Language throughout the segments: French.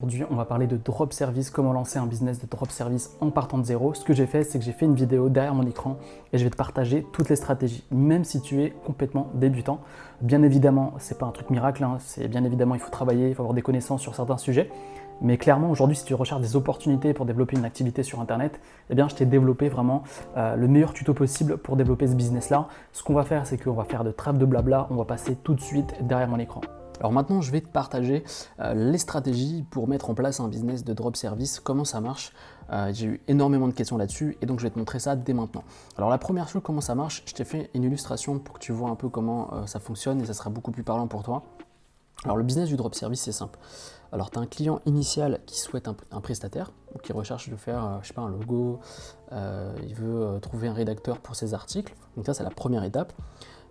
Aujourd'hui, on va parler de drop service, comment lancer un business de drop service en partant de zéro. Ce que j'ai fait, c'est que j'ai fait une vidéo derrière mon écran et je vais te partager toutes les stratégies, même si tu es complètement débutant. Bien évidemment, c'est pas un truc miracle, c'est bien évidemment, il faut travailler, il faut avoir des connaissances sur certains sujets. Mais clairement, aujourd'hui, si tu recherches des opportunités pour développer une activité sur Internet, eh bien, je t'ai développé vraiment le meilleur tuto possible pour développer ce business-là. Ce qu'on va faire, c'est qu'on va faire de trêve de blabla, on va passer tout de suite derrière mon écran. Alors maintenant, je vais te partager les stratégies pour mettre en place un business de drop service, comment ça marche. J'ai eu énormément de questions là-dessus et donc je vais te montrer ça dès maintenant. Alors la première chose, comment ça marche, je t'ai fait une illustration pour que tu vois un peu comment ça fonctionne et ça sera beaucoup plus parlant pour toi. Alors le business du drop service, c'est simple. Alors tu as un client initial qui souhaite un prestataire, ou qui recherche de faire, je sais pas, un logo, il veut trouver un rédacteur pour ses articles. Donc ça, c'est la première étape.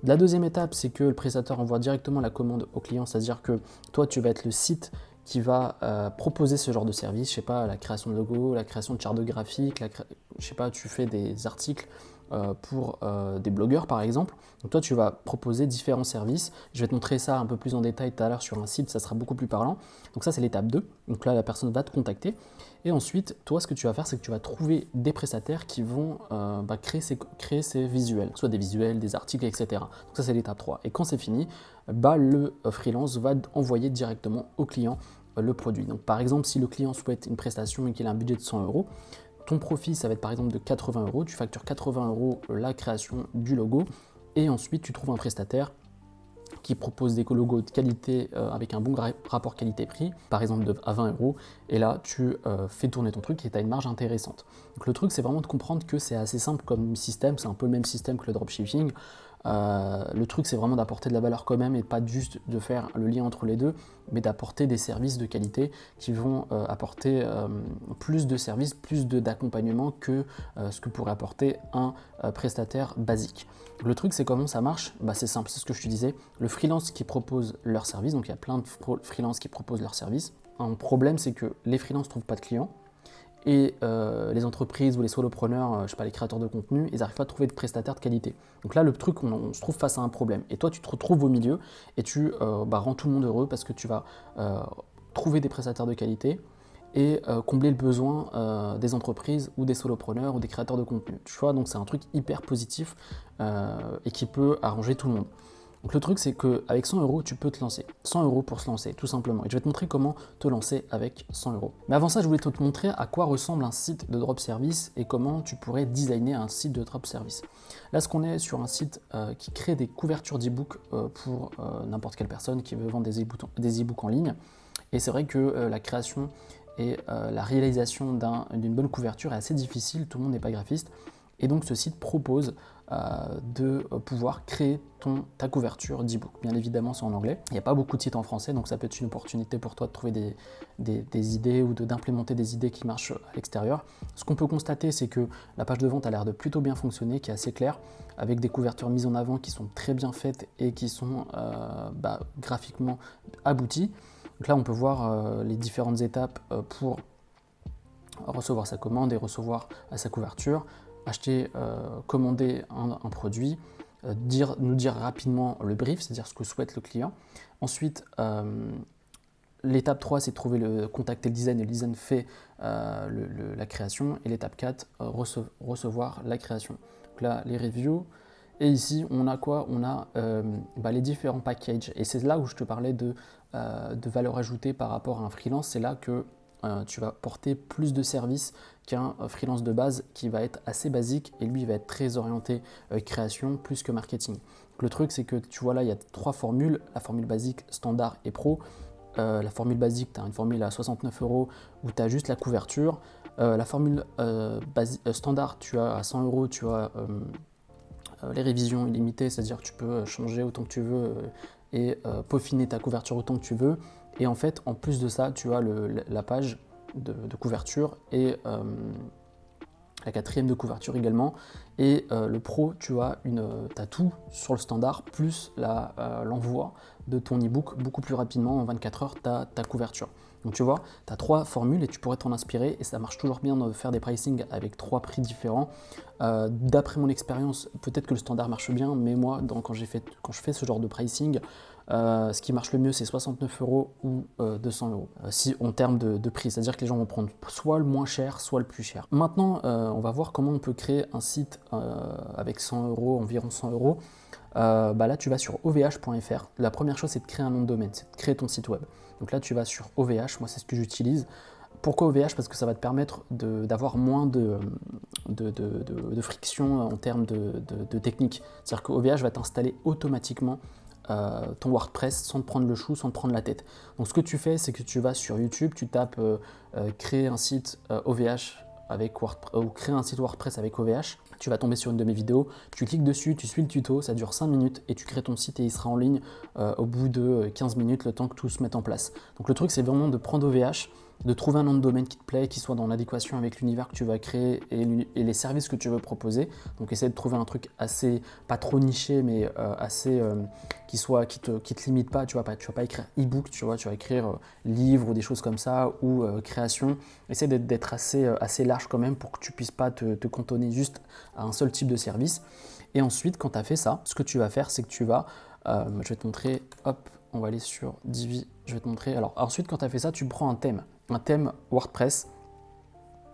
La deuxième étape, c'est que le prestataire envoie directement la commande au client, c'est-à-dire que toi, tu vas être le site qui va proposer ce genre de service, je sais pas, la création de logo, la création de chartes graphiques, je sais pas, tu fais des articles pour des blogueurs par exemple. Donc toi, tu vas proposer différents services. Je vais te montrer ça un peu plus en détail tout à l'heure sur un site, ça sera beaucoup plus parlant. Donc ça, c'est l'étape 2. Donc là, la personne va te contacter. Et ensuite, toi, ce que tu vas faire, c'est que tu vas trouver des prestataires qui vont créer ces visuels, soit des visuels, des articles, etc. Donc ça, c'est l'étape 3. Et quand c'est fini, le freelance va envoyer directement au client le produit. Donc par exemple, si le client souhaite une prestation et qu'il a un budget de 100 euros, ton profit, ça va être par exemple de 80 euros. Tu factures 80 euros la création du logo et ensuite tu trouves un prestataire qui propose des logos de qualité avec un bon rapport qualité-prix, par exemple à 20 euros, et là tu fais tourner ton truc et tu as une marge intéressante. Donc le truc, c'est vraiment de comprendre que c'est assez simple comme système, c'est un peu le même système que le dropshipping. Le truc, c'est vraiment d'apporter de la valeur quand même et pas juste de faire le lien entre les deux, mais d'apporter des services de qualité qui vont apporter plus de services, plus d'accompagnement que ce que pourrait apporter un prestataire basique. Le truc, c'est comment ça marche. C'est simple, c'est ce que je te disais. Le freelance qui propose leur service, donc il y a plein de freelances qui proposent leur service. Un problème, c'est que les freelances ne trouvent pas de clients. Et les entreprises ou les solopreneurs, je sais pas, les créateurs de contenu, ils n'arrivent pas à trouver de prestataires de qualité. Donc là, le truc, on se trouve face à un problème. Et toi, tu te retrouves au milieu et tu rends tout le monde heureux parce que tu vas trouver des prestataires de qualité et combler le besoin des entreprises ou des solopreneurs ou des créateurs de contenu. Tu vois, donc c'est un truc hyper positif et qui peut arranger tout le monde. Donc le truc, c'est qu'avec 100 euros, tu peux te lancer. 100 euros pour se lancer, tout simplement. Et je vais te montrer comment te lancer avec 100 euros. Mais avant ça, je voulais te montrer à quoi ressemble un site de drop service et comment tu pourrais designer un site de drop service. Là, ce qu'on est sur un site qui crée des couvertures d'e-book pour n'importe quelle personne qui veut vendre des e-books en ligne. Et c'est vrai que la création et la réalisation d'une bonne couverture est assez difficile, tout le monde n'est pas graphiste. Et donc ce site propose de pouvoir créer ta couverture d'e-book. Bien évidemment, c'est en anglais. Il n'y a pas beaucoup de sites en français, donc ça peut être une opportunité pour toi de trouver des idées ou d'implémenter des idées qui marchent à l'extérieur. Ce qu'on peut constater, c'est que la page de vente a l'air de plutôt bien fonctionner, qui est assez claire, avec des couvertures mises en avant qui sont très bien faites et qui sont graphiquement abouties. Donc là, on peut voir les différentes étapes pour recevoir sa commande et recevoir sa couverture. Acheter, commander un produit, nous dire rapidement le brief, c'est-à-dire ce que souhaite le client. Ensuite, l'étape 3, c'est de contacter le design et le design fait la création. Et l'étape 4, recevoir la création. Donc là, les reviews. Et ici, on a quoi? On a les différents packages. Et c'est là où je te parlais de valeur ajoutée par rapport à un freelance. C'est là que tu vas porter plus de services qu'un freelance de base qui va être assez basique et lui il va être très orienté création plus que marketing. Donc, le truc, c'est que tu vois là, il y a 3 formules, la formule basique, standard et pro. La formule basique, tu as une formule à 69 euros où tu as juste la couverture. La formule standard, tu as à 100 euros, tu as les révisions illimitées, c'est-à-dire que tu peux changer autant que tu veux et peaufiner ta couverture autant que tu veux. Et en fait, en plus de ça, tu as la page de couverture et la 4e de couverture également. Et le pro, tu as tout sur le standard, plus l'envoi de ton e-book beaucoup plus rapidement, en 24 heures, tu as ta couverture. Donc tu vois, tu as 3 formules et tu pourrais t'en inspirer et ça marche toujours bien de faire des pricing avec 3 prix différents. D'après mon expérience, peut-être que le standard marche bien, mais moi, quand je fais ce genre de pricing, ce qui marche le mieux, c'est 69 € ou 200 €, si en termes de prix. C'est-à-dire que les gens vont prendre soit le moins cher, soit le plus cher. Maintenant, on va voir comment on peut créer un site avec 100 €, environ 100 €. Là, tu vas sur ovh.fr. La première chose, c'est de créer un nom de domaine, c'est de créer ton site web. Donc là, tu vas sur OVH, moi c'est ce que j'utilise. Pourquoi OVH? Parce que ça va te permettre d'avoir moins de friction en termes de technique. C'est-à-dire que OVH va t'installer automatiquement ton WordPress sans te prendre le chou, sans te prendre la tête. Donc ce que tu fais, c'est que tu vas sur YouTube, tu tapes créer un site OVH avec WordPress, ou créer un site WordPress avec OVH. Tu vas tomber sur une de mes vidéos, tu cliques dessus, tu suis le tuto, ça dure 5 minutes et tu crées ton site et il sera en ligne au bout de 15 minutes, le temps que tout se mette en place. Donc le truc, c'est vraiment de prendre OVH, de trouver un nom de domaine qui te plaît, qui soit dans l'adéquation avec l'univers que tu vas créer et les services que tu veux proposer. Donc essaie de trouver un truc assez, pas trop niché, mais assez qui te limite pas. Tu vas pas écrire e-book, tu vas écrire livre ou des choses comme ça, ou création. Essaie d'être assez large quand même pour que tu puisses pas te cantonner juste à un seul type de service. Et ensuite, quand tu as fait ça, ce que tu vas faire, c'est que tu vas, je vais te montrer, hop, on va aller sur Divi, je vais te montrer. Alors ensuite, quand tu as fait ça, tu prends un thème WordPress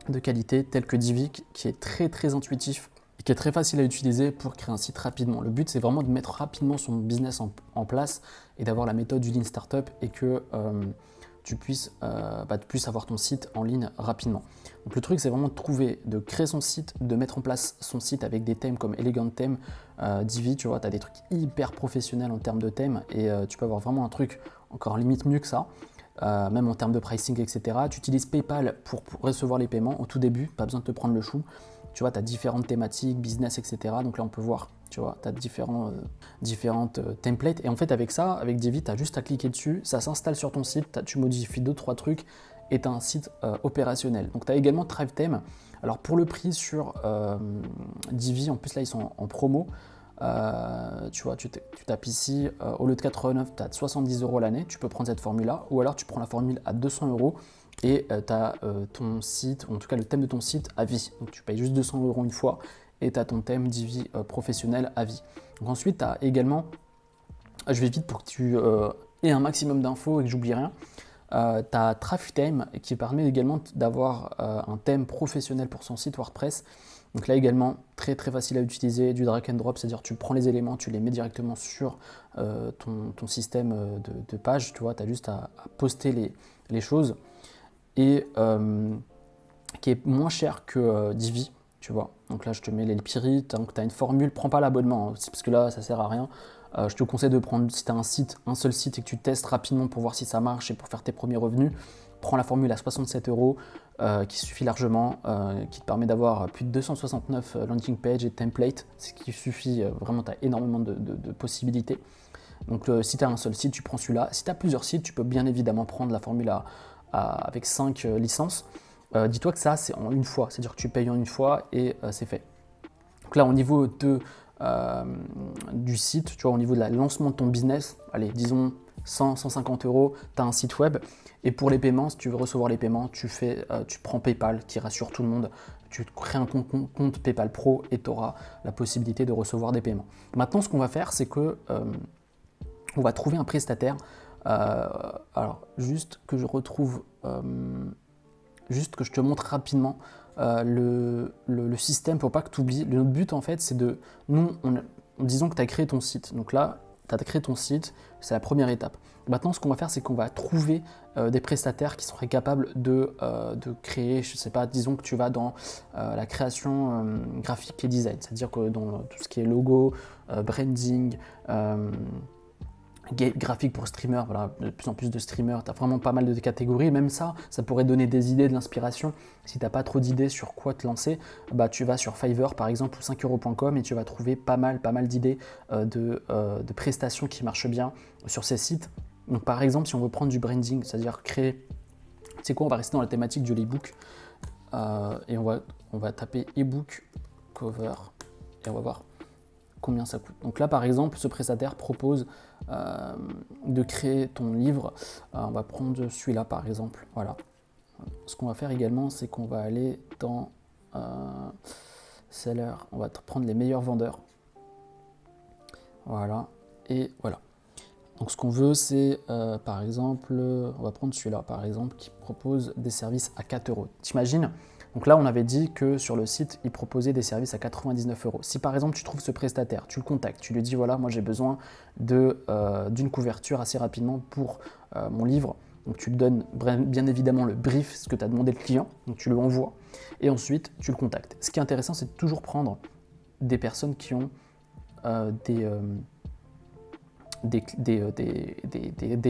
de qualité tel que Divi, qui est très très intuitif et qui est très facile à utiliser pour créer un site rapidement. Le but, c'est vraiment de mettre rapidement son business en place et d'avoir la méthode du Lean Startup et que tu puisses avoir ton site en ligne rapidement. Donc le truc, c'est vraiment de créer son site, de mettre en place son site avec des thèmes comme Elegant Theme, Divi, tu vois, tu as des trucs hyper professionnels en termes de thèmes et tu peux avoir vraiment un truc encore limite mieux que ça. Même en termes de pricing, etc. Tu utilises PayPal pour recevoir les paiements au tout début, pas besoin de te prendre le chou. Tu vois, tu as différentes thématiques, business, etc. Donc là, on peut voir, tu vois, tu as différentes templates. Et en fait, avec ça, avec Divi, tu as juste à cliquer dessus, ça s'installe sur ton site, tu modifies 2-3 trucs et tu as un site opérationnel. Donc tu as également ThriveTheme. Alors pour le prix sur Divi, en plus là, ils sont en promo. Tu vois, tu tapes ici, au lieu de 89, tu as 70 € l'année, tu peux prendre cette formule-là, ou alors tu prends la formule à 200 € et tu as ton site, ou en tout cas le thème de ton site à vie. Donc tu payes juste 200 € une fois et tu as ton thème Divi professionnel à vie. Donc ensuite, tu as également, je vais vite pour que tu aies un maximum d'infos et que j'oublie rien, tu as ThriveTheme qui permet également d'avoir un thème professionnel pour son site WordPress. Donc là également, très très facile à utiliser, du drag and drop, c'est-à-dire tu prends les éléments, tu les mets directement sur ton système de page, tu vois, tu as juste à poster les choses, et qui est moins cher que Divi, tu vois. Donc là je te mets les Piri, donc tu as une formule, prends pas l'abonnement, hein, parce que là ça sert à rien. Je te conseille de prendre, si tu as un seul site et que tu testes rapidement pour voir si ça marche et pour faire tes premiers revenus, prends la formule à 67 € qui suffit largement, qui te permet d'avoir plus de 269 landing pages et templates, ce qui suffit vraiment, tu as énormément de possibilités. Donc si tu as un seul site, tu prends celui-là. Si tu as plusieurs sites, tu peux bien évidemment prendre la formule avec 5 licences. Dis-toi que ça, c'est en une fois, c'est-à-dire que tu payes en une fois et c'est fait. Donc là, au niveau du site, tu vois, au niveau de la lancement de ton business, allez, disons 100-150 €, tu as un site web. Et pour les paiements, si tu veux recevoir les paiements, tu prends PayPal qui rassure tout le monde. Tu crées un compte PayPal Pro et tu auras la possibilité de recevoir des paiements. Maintenant, ce qu'on va faire, c'est que on va trouver un prestataire. Alors, juste que je retrouve, juste que je te montre rapidement le système pour pas que tu oublies. Notre but, en fait, c'est disons que tu as créé ton site. Donc là, tu as créé ton site, c'est la première étape. Maintenant, ce qu'on va faire, c'est qu'on va trouver des prestataires qui seraient capables de créer, je sais pas, disons que tu vas dans la création graphique et design, c'est-à-dire que dans tout ce qui est logo, branding, graphique pour streamers, voilà, de plus en plus de streamers, tu as vraiment pas mal de catégories, même ça pourrait donner des idées, de l'inspiration. Si tu n'as pas trop d'idées sur quoi te lancer, tu vas sur Fiverr par exemple ou 5euros.com et tu vas trouver pas mal d'idées de prestations qui marchent bien sur ces sites. Donc par exemple, si on veut prendre du branding, c'est-à-dire créer, c'est quoi, on va rester dans la thématique de l'e-book et on va taper e-book cover et on va voir combien ça coûte. Donc là par exemple, ce prestataire propose de créer ton livre. On va prendre celui-là par exemple. Voilà. Ce qu'on va faire également, c'est qu'on va aller dans Seller. On va prendre les meilleurs vendeurs. Voilà. Et voilà. Donc ce qu'on veut, c'est par exemple, on va prendre celui-là par exemple, qui propose des services à 4 euros. T'imagines? Donc là, on avait dit que sur le site, il proposait des services à 99 euros. Si par exemple, tu trouves ce prestataire, tu le contactes, tu lui dis voilà, moi j'ai besoin d'une couverture assez rapidement pour mon livre. Donc tu lui donnes bien évidemment le brief, ce que tu as demandé le client, donc tu le envoies, et ensuite tu le contactes. Ce qui est intéressant, c'est de toujours prendre des personnes qui ont des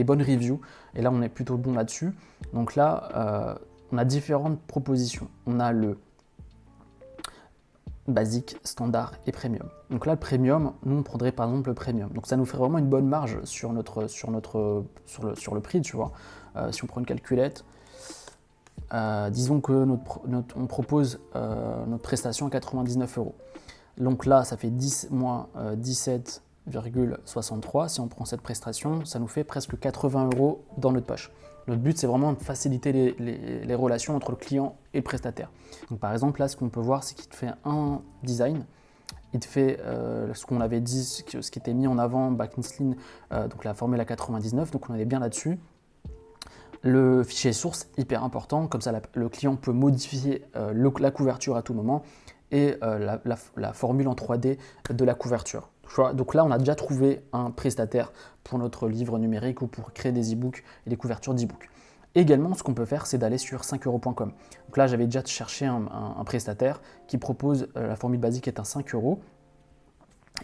bonnes reviews, et là on est plutôt bon là-dessus. Donc là, on a différentes propositions. On a le basique, standard et premium. Donc là, le premium, nous on prendrait par exemple le premium. Donc ça nous ferait vraiment une bonne marge sur le prix, tu vois. Si on prend une calculette, disons que on propose notre prestation à 99 euros. Donc là, ça fait 10 moins 17,63. Si on prend cette prestation, ça nous fait presque 80 euros dans notre poche. Notre but, c'est vraiment de faciliter les relations entre le client et le prestataire. Donc, par exemple, là, ce qu'on peut voir, c'est qu'il te fait un design. Il te fait ce qu'on avait dit, ce qui était mis en avant, Backlinks, donc la formule à 99. Donc, on est bien là-dessus. Le fichier source, hyper important. Comme ça, le client peut modifier la couverture à tout moment et la formule en 3D de la couverture. Donc là, on a déjà trouvé un prestataire pour notre livre numérique ou pour créer des e-books et des couvertures d'e-books. Également, ce qu'on peut faire, c'est d'aller sur 5euros.com. Donc là, j'avais déjà cherché un prestataire qui propose la formule basique est à 5 euros.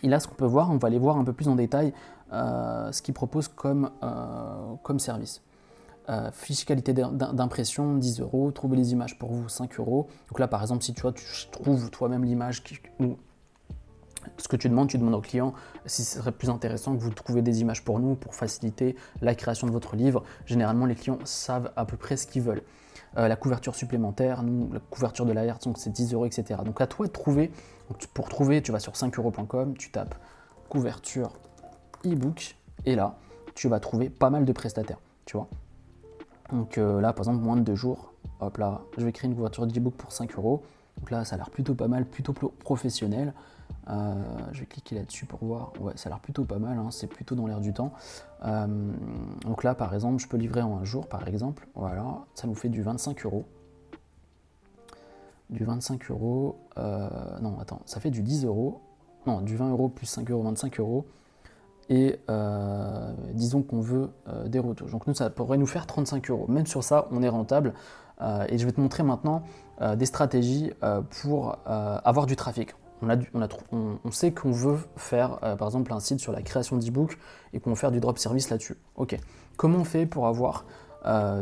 Et là, ce qu'on peut voir, on va aller voir un peu plus en détail ce qu'il propose comme service. Fiche qualité d'impression, 10 euros. Trouver les images pour vous, 5 euros. Donc là, par exemple, si tu trouves toi-même l'image ou ce que tu demandes au client si ce serait plus intéressant que vous trouviez des images pour nous pour faciliter la création de votre livre. Généralement, les clients savent à peu près ce qu'ils veulent. La couverture supplémentaire, la couverture de l'alerte, donc c'est 10 euros, etc. Donc à toi de trouver. Donc, pour trouver, tu vas sur 5euros.com, tu tapes couverture e-book et là, tu vas trouver pas mal de prestataires, tu vois. Donc là, par exemple, moins de 2 jours, hop là, je vais créer une couverture d'e-book pour 5 euros. Donc là, ça a l'air plutôt pas mal, plutôt professionnel. Je vais cliquer là-dessus pour voir. Ouais, ça a l'air plutôt pas mal, hein, c'est plutôt dans l'air du temps. Donc là, par exemple, je peux livrer en un jour, par exemple. Voilà, ça nous fait du 25 euros. Du 25 euros. Non, attends, ça fait du 10 euros. Non, du 20 euros plus 5 euros, 25 euros. Et disons qu'on veut des retouches. Donc nous, ça pourrait nous faire 35 euros. Même sur ça, on est rentable. Et je vais te montrer maintenant des stratégies pour avoir du trafic. On sait qu'on veut faire, par exemple, un site sur la création d'e-book et qu'on veut faire du drop service là-dessus. Ok. Comment on fait pour avoir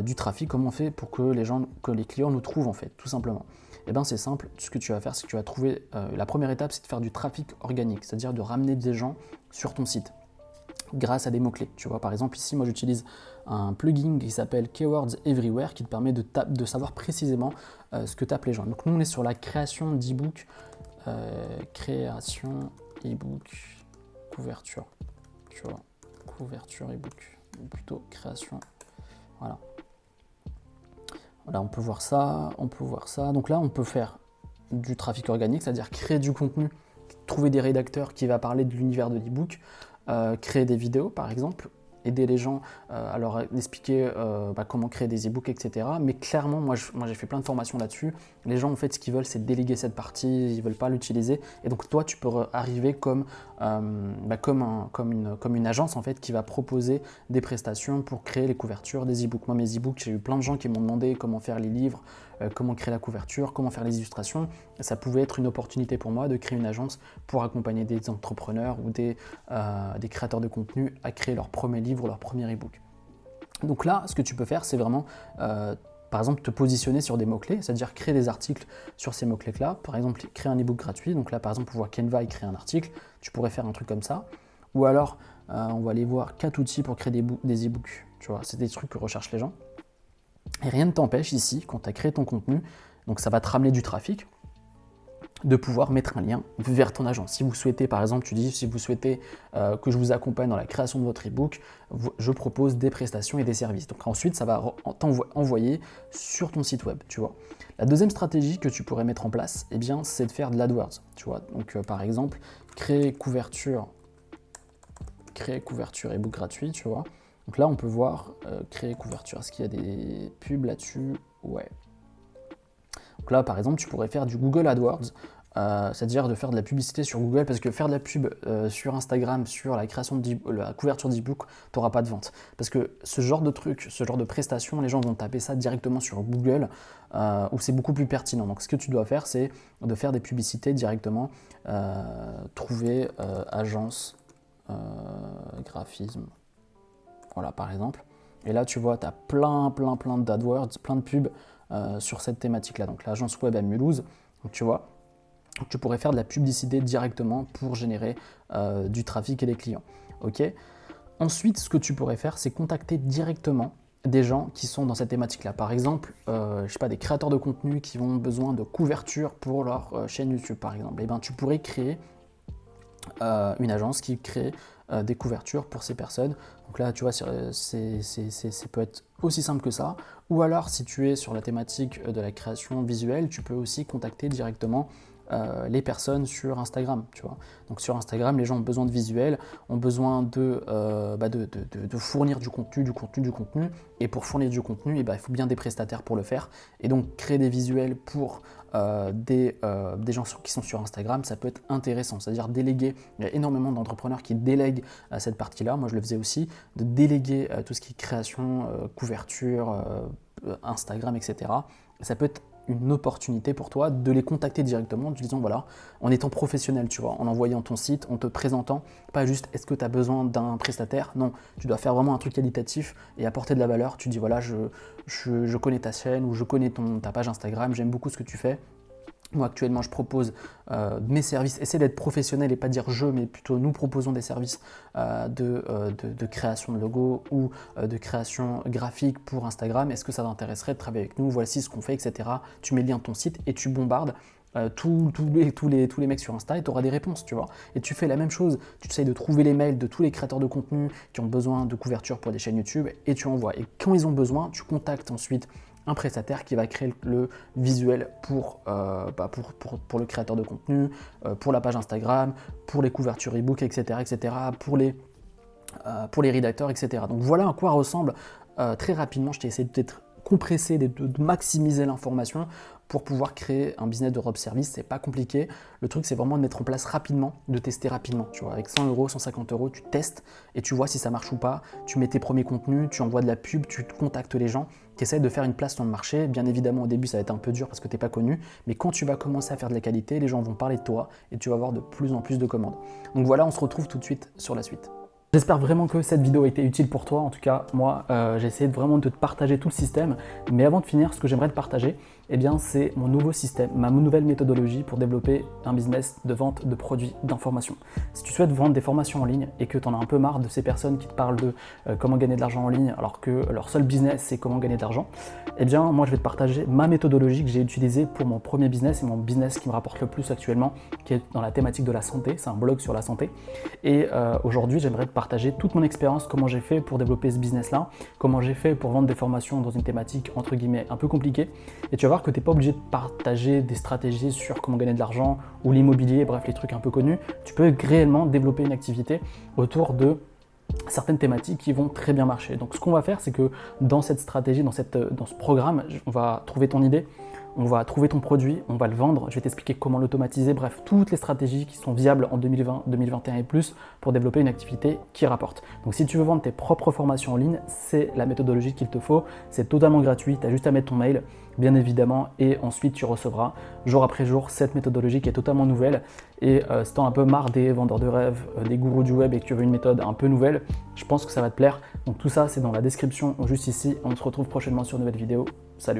du trafic? Comment on fait pour que les clients nous trouvent en fait, tout simplement? Eh bien, c'est simple. Ce que tu vas faire, c'est que tu vas trouver. La première étape, c'est de faire du trafic organique, c'est-à-dire de ramener des gens sur ton site grâce à des mots-clés. Tu vois, par exemple, ici, moi, j'utilise un plugin qui s'appelle Keywords Everywhere qui te permet de savoir précisément ce que tapent les gens. Donc, nous, on est sur la création d'e-book. Création e-book, couverture. Tu vois, couverture e-book. Ou plutôt création. Voilà. Voilà, on peut voir ça, on peut voir ça. Donc là, on peut faire du trafic organique, c'est-à-dire créer du contenu, trouver des rédacteurs qui va parler de l'univers de l'e-book, créer des vidéos par exemple, aider les gens à leur expliquer comment créer des e-books, etc. Mais clairement, moi j'ai fait plein de formations là-dessus. Les gens en fait ce qu'ils veulent c'est déléguer cette partie, ils veulent pas l'utiliser. Et donc toi tu peux arriver comme une agence en fait qui va proposer des prestations pour créer les couvertures des e-books. Moi mes e-books, j'ai eu plein de gens qui m'ont demandé comment faire les livres, comment créer la couverture, comment faire les illustrations. Et ça pouvait être une opportunité pour moi de créer une agence pour accompagner des entrepreneurs ou des créateurs de contenu à créer leur premier livre, leur premier e-book. Donc là, ce que tu peux faire, c'est vraiment, par exemple, te positionner sur des mots-clés, c'est-à-dire créer des articles sur ces mots-clés-là. Par exemple, créer un e-book gratuit. Donc là, par exemple, on voit Canva et créer un article. Tu pourrais faire un truc comme ça. Ou alors, on va aller voir 4 outils pour créer des e-books. Tu vois, c'est des trucs que recherchent les gens. Et rien ne t'empêche ici, quand tu as créé ton contenu, donc ça va te ramener du trafic, de pouvoir mettre un lien vers ton agence. Si vous souhaitez, par exemple, si vous souhaitez que je vous accompagne dans la création de votre e-book, je propose des prestations et des services. Donc ensuite, ça va t'envoyer sur ton site web, tu vois. La deuxième stratégie que tu pourrais mettre en place, eh bien, c'est de faire de l'AdWords, tu vois. Donc par exemple, créer créer couverture ebook gratuit, tu vois. Donc là, on peut voir créer couverture. Est-ce qu'il y a des pubs là-dessus? Ouais. Donc là, par exemple, tu pourrais faire du Google AdWords, c'est-à-dire de faire de la publicité sur Google, parce que faire de la pub sur Instagram, sur la création de la couverture d'e-book, tu n'auras pas de vente. Parce que ce genre de truc, ce genre de prestation, les gens vont taper ça directement sur Google, où c'est beaucoup plus pertinent. Donc ce que tu dois faire, c'est de faire des publicités directement, trouver agence graphisme, voilà par exemple. Et là, tu vois, tu as plein d'AdWords, plein de pubs sur cette thématique-là. Donc l'agence web à Mulhouse, donc tu vois. Donc, tu pourrais faire de la publicité directement pour générer du trafic et des clients. Okay. Ensuite, ce que tu pourrais faire, c'est contacter directement des gens qui sont dans cette thématique-là. Par exemple, je sais pas, des créateurs de contenu qui ont besoin de couverture pour leur chaîne YouTube, par exemple. Et ben, tu pourrais créer une agence qui crée des couvertures pour ces personnes. Donc là, tu vois, ça peut être aussi simple que ça. Ou alors, si tu es sur la thématique de la création visuelle, tu peux aussi contacter directement les personnes sur Instagram, tu vois. Donc sur Instagram, les gens ont besoin de visuels, ont besoin de fournir du contenu, et pour fournir du contenu, il faut bien des prestataires pour le faire. Et donc créer des visuels pour des gens qui sont sur Instagram, ça peut être intéressant, c'est-à-dire déléguer. Il y a énormément d'entrepreneurs qui délèguent cette partie-là, moi je le faisais aussi, de déléguer tout ce qui est création, couverture, Instagram, etc. Ça peut être une opportunité pour toi de les contacter directement en te disant voilà, en étant professionnel, tu vois, en envoyant ton site, en te présentant, pas juste est-ce que tu as besoin d'un prestataire, non, tu dois faire vraiment un truc qualitatif et apporter de la valeur. Tu dis voilà, je connais ta chaîne ou je connais ta page Instagram, j'aime beaucoup ce que tu fais. Moi actuellement je propose mes services, essaie d'être professionnel et pas dire je, mais plutôt nous proposons des services de création de logo ou de création graphique pour Instagram. Est-ce que ça t'intéresserait de travailler avec nous? Voici ce qu'on fait, etc. Tu mets le lien de ton site et tu bombardes tous les mecs sur Insta et tu auras des réponses, tu vois. Et tu fais la même chose, tu essayes de trouver les mails de tous les créateurs de contenu qui ont besoin de couverture pour des chaînes YouTube et tu envoies. Et quand ils ont besoin, tu contactes ensuite un prestataire qui va créer le visuel pour le créateur de contenu, pour la page Instagram, pour les couvertures e-book, etc., pour les rédacteurs, etc. Donc voilà à quoi ressemble très rapidement, je t'ai essayé d'être compressé, de maximiser l'information pour pouvoir créer un business de drop service. C'est pas compliqué. Le truc, c'est vraiment de mettre en place rapidement, de tester rapidement. Tu vois, avec 100 euros, 150 euros, tu testes et tu vois si ça marche ou pas. Tu mets tes premiers contenus, tu envoies de la pub, tu contactes les gens, tu essaies de faire une place dans le marché. Bien évidemment, au début, ça va être un peu dur parce que tu n'es pas connu. Mais quand tu vas commencer à faire de la qualité, les gens vont parler de toi et tu vas avoir de plus en plus de commandes. Donc voilà, on se retrouve tout de suite sur la suite. J'espère vraiment que cette vidéo a été utile pour toi. En tout cas, moi, j'ai essayé vraiment de te partager tout le système. Mais avant de finir, ce que j'aimerais te partager, c'est mon nouveau système, ma nouvelle méthodologie pour développer un business de vente de produits d'information. Si tu souhaites vendre des formations en ligne et que tu en as un peu marre de ces personnes qui te parlent de comment gagner de l'argent en ligne alors que leur seul business, c'est comment gagner de l'argent, moi, je vais te partager ma méthodologie que j'ai utilisée pour mon premier business et mon business qui me rapporte le plus actuellement, qui est dans la thématique de la santé. C'est un blog sur la santé. Et aujourd'hui, j'aimerais te partager toute mon expérience, comment j'ai fait pour développer ce business-là, comment j'ai fait pour vendre des formations dans une thématique entre guillemets un peu compliquée. Et tu vas voir que tu n'es pas obligé de partager des stratégies sur comment gagner de l'argent ou l'immobilier, bref, les trucs un peu connus. Tu peux réellement développer une activité autour de certaines thématiques qui vont très bien marcher. Donc ce qu'on va faire, c'est que dans cette stratégie, dans ce programme, on va trouver ton idée, on va trouver ton produit, on va le vendre, je vais t'expliquer comment l'automatiser, bref, toutes les stratégies qui sont viables en 2020, 2021 et plus pour développer une activité qui rapporte. Donc si tu veux vendre tes propres formations en ligne, c'est la méthodologie qu'il te faut, c'est totalement gratuit, tu as juste à mettre ton mail, bien évidemment, et ensuite tu recevras jour après jour cette méthodologie qui est totalement nouvelle. Et si tu as un peu marre des vendeurs de rêves, des gourous du web et que tu veux une méthode un peu nouvelle, je pense que ça va te plaire. Donc tout ça, c'est dans la description juste ici. On se retrouve prochainement sur une nouvelle vidéo. Salut!